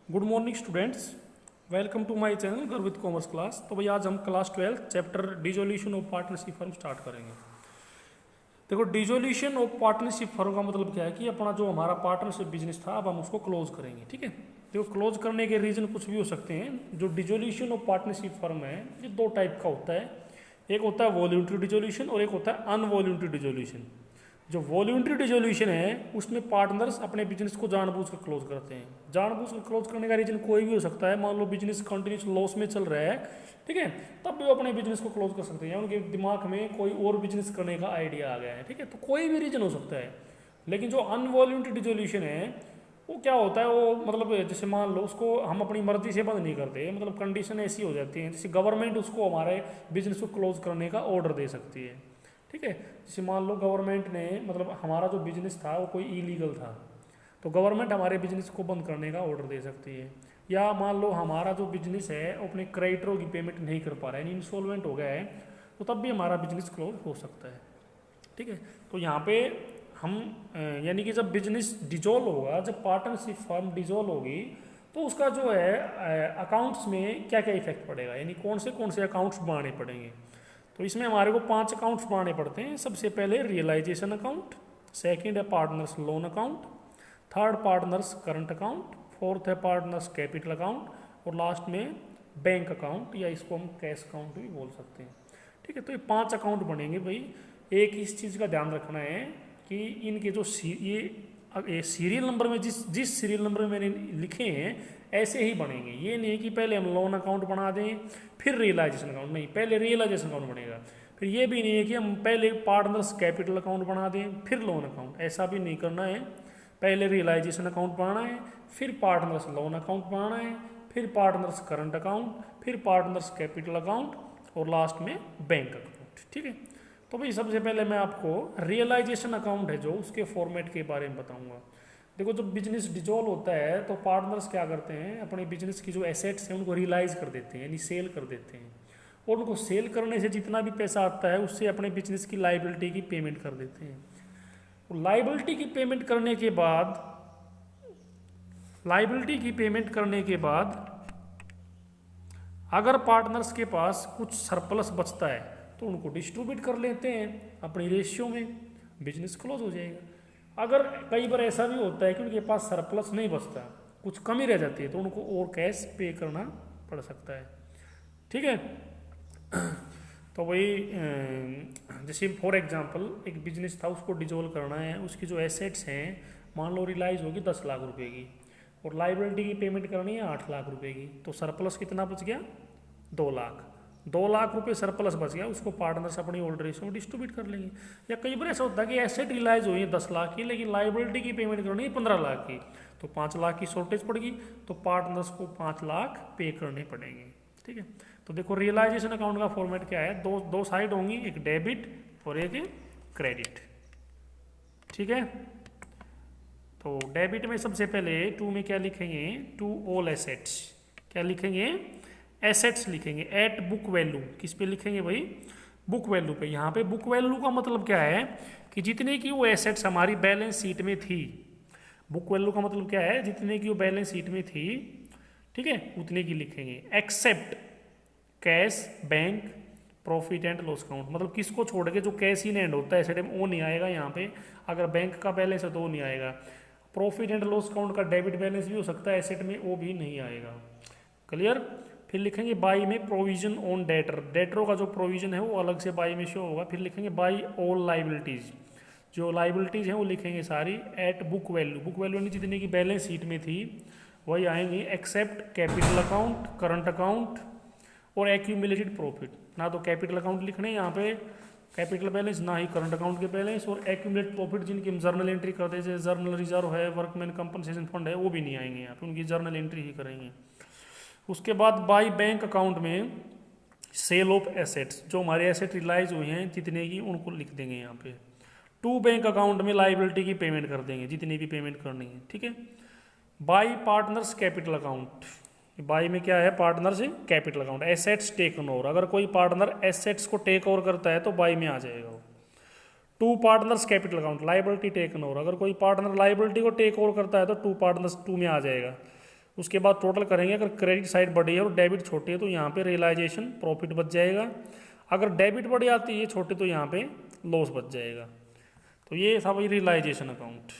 Good morning students, welcome to my channel Garvit commerce class. तो भाई आज हम class 12 chapter dissolution of partnership firm start करेंगे। देखो, डिसोल्यूशन ऑफ पार्टनरशिप फर्म का मतलब क्या है कि अपना जो हमारा पार्टनरशिप बिजनेस था अब हम उसको क्लोज करेंगे। ठीक है, देखो क्लोज करने के रीज़न कुछ भी हो सकते हैं। जो डिसोल्यूशन ऑफ पार्टनरशिप फर्म है ये दो टाइप का होता है। एक होता है वॉल्यूंटरी डिसोल्यूशन और एक होता है अनवॉल्यूंटरी डिसोल्यूशन। जो वॉल्यूंटरी डिसोल्यूशन है उसमें पार्टनर्स अपने बिजनेस को जानबूझकर क्लोज करते हैं। जानबूझकर क्लोज करने का रीजन कोई भी हो सकता है। मान लो बिजनेस कंटिन्यूस लॉस में चल रहा है, ठीक है, तब भी वो अपने बिजनेस को क्लोज कर सकते हैं। उनके दिमाग में कोई और बिजनेस करने का आइडिया आ गया है, ठीक है, तो कोई भी रीजन हो सकता है। लेकिन जो अनवॉल्यूंटरी डिसोल्यूशन है वो क्या होता है, वो मतलब जैसे मान लो उसको हम अपनी मर्जी से बंद नहीं करते, मतलब कंडीशन ऐसी हो जाती है जैसे गवर्नमेंट उसको हमारे बिजनेस को क्लोज करने का ऑर्डर दे सकती है। ठीक है, जैसे मान लो गवर्नमेंट ने, मतलब हमारा जो बिजनेस था वो कोई इलीगल था, तो गवर्नमेंट हमारे बिजनेस को बंद करने का ऑर्डर दे सकती है। या मान लो हमारा जो बिजनेस है अपने क्रेडिटरों की पेमेंट नहीं कर पा रहा है, इंसॉल्वेंट हो गया है, तो तब भी हमारा बिजनेस क्लोज हो सकता है। ठीक है, तो यहाँ पे हम यानी कि जब बिजनेस डिजोल्व होगा, जब पार्टनरशिप फर्म डिजोल्व होगी, तो उसका जो है अकाउंट्स में क्या क्या इफेक्ट पड़ेगा, यानी कौन से अकाउंट्स बनाने पड़ेंगे। तो इसमें हमारे को 5 अकाउंट्स बनाने पड़ते हैं। सबसे पहले रियलाइजेशन अकाउंट, सेकंड है partners loan account, third partners current account, fourth है पार्टनर्स कैपिटल अकाउंट और लास्ट में बैंक अकाउंट, या इसको हम कैश अकाउंट भी बोल सकते हैं। ठीक है, तो ये 5 अकाउंट बनेंगे भाई। एक इस चीज़ का ध्यान रखना है कि इनके जो ये सीरियल नंबर में जिस सीरियल नंबर में मैंने लिखे हैं ऐसे ही बनेंगे। ये नहीं कि पहले हम लोन अकाउंट बना दें फिर रियलाइजेशन अकाउंट, नहीं, पहले रियलाइजेशन अकाउंट बनेगा। फिर ये भी नहीं है कि हम पहले पार्टनर्स कैपिटल अकाउंट बना दें फिर लोन अकाउंट, ऐसा भी नहीं करना है। पहले रियलाइजेशन अकाउंट बनाना है, फिर पार्टनर्स लोन अकाउंट बनाना है, फिर पार्टनर्स करंट अकाउंट, फिर पार्टनर्स कैपिटल अकाउंट और लास्ट में बैंक अकाउंट। ठीक है, तो भाई सबसे पहले मैं आपको रियलाइजेशन अकाउंट है जो उसके फॉर्मेट के बारे में बताऊंगा। देखो, जब बिजनेस डिजोल्व होता है तो पार्टनर्स क्या करते हैं, अपने बिजनेस की जो एसेट्स हैं उनको रियलाइज कर देते हैं, यानी सेल कर देते हैं। और उनको सेल करने से जितना भी पैसा आता है उससे अपने बिजनेस की लाइबिलिटी की पेमेंट कर देते हैं। लाइबिलिटी की पेमेंट करने के बाद अगर पार्टनर्स के पास कुछ सरप्लस बचता है तो उनको डिस्ट्रीब्यूट कर लेते हैं अपनी रेशियो में, बिजनेस क्लोज हो जाएगा। अगर कई बार ऐसा भी होता है कि उनके पास सरप्लस नहीं बचता, कुछ कमी रह जाती है, तो उनको और कैश पे करना पड़ सकता है। ठीक है, तो वही जैसे फॉर एग्जांपल एक बिजनेस था, उसको डिजोल्व करना है, उसकी जो एसेट्स हैं मान लो रियलाइज होगी 10 लाख रुपए की और लाइबिलिटी की पेमेंट करनी है 8 लाख रुपए की, तो सरप्लस कितना बच गया, 2 लाख। 2 लाख रुपए सरप्लस बच गया, उसको पार्टनर्स अपनी ओल्ड रेशियो में डिस्ट्रीब्यूट कर लेंगे। या कई बार ऐसा होता है कि एसेट रियलाइज हुई है 10 लाख की लेकिन लाइबिलिटी की पेमेंट करनी है 15 लाख की, तो 5 लाख की शॉर्टेज पड़ गई, तो पार्टनर्स को 5 लाख पे करने पड़ेंगे। ठीक है, तो देखो रियलाइजेशन अकाउंट का फॉर्मेट क्या है, दो साइड होंगी, एक डेबिट और एक क्रेडिट। ठीक है, तो डेबिट में सबसे पहले टू में क्या लिखेंगे, टू ऑल एसेट्स, क्या लिखेंगे, एसेट्स लिखेंगे एट बुक वैल्यू। किस पे लिखेंगे भाई, बुक वैल्यू पे। यहाँ पे बुक वैल्यू का मतलब क्या है कि जितने की वो एसेट्स हमारी बैलेंस शीट में थी। बुक वैल्यू का मतलब क्या है, जितने की वो बैलेंस शीट में थी, ठीक है, उतने की लिखेंगे। Except cash, bank, profit and loss account, मतलब किसको छोड़ के, जो कैश इन एंड होता है एसेट में वो नहीं आएगा यहाँ पे। अगर बैंक का बैलेंस है तो वो नहीं आएगा। प्रॉफिट एंड लॉस अकाउंट का डेबिट बैलेंस भी हो सकता है एसेट में, वो भी नहीं आएगा। क्लियर। फिर लिखेंगे बाई में प्रोविजन ऑन डेटर, डेटरों का जो प्रोविजन है वो अलग से बाई में शो होगा। फिर लिखेंगे बाई ऑल लाइबिलिटीज, जो लाइबिलिटीज हैं वो लिखेंगे सारी at book value. Book value यानी जितने की बैलेंस शीट में थी वही आएंगी। Except capital account, current account और एक्यूमुलेटेड प्रॉफिट। ना तो कैपिटल अकाउंट लिखने यहाँ पे कैपिटल बैलेंस, ना ही करंट अकाउंट के बैलेंस, और एक्यूमुलेटेड प्रॉफिट जिनकी हम जर्नल एंट्री करते हैं, जैसे जर्नल रिजर्व है, वर्कमैन कंपनसेशन फंड है, वो भी नहीं आएंगे यहाँ पे, उनकी जर्नल एंट्री ही करेंगे। उसके बाद बाई बैंक अकाउंट में सेल ऑफ एसेट्स, जो हमारे एसेट रियलाइज हुए हैं जितने की उनको लिख देंगे यहाँ पे। टू बैंक अकाउंट में लाइबिलिटी की पेमेंट कर देंगे जितनी भी पेमेंट करनी है। ठीक है, by partners capital account, by में क्या है, partners capital account. Assets taken over, अगर कोई पार्टनर एसेट्स को टेक ओवर करता है तो बाई में आ जाएगा वो। To partners capital account, liability taken over, अगर कोई पार्टनर लाइबिलिटी को टेक ओवर करता है तो टू पार्टनर्स टू में आ जाएगा। उसके बाद टोटल करेंगे। अगर क्रेडिट साइड बड़ी है और डेबिट छोटी है तो यहाँ पे रियलाइजेशन प्रॉफिट बच जाएगा। अगर डेबिट बड़ी आती है छोटी तो यहाँ पे लॉस बच जाएगा। तो ये था भाई रियलाइजेशन अकाउंट।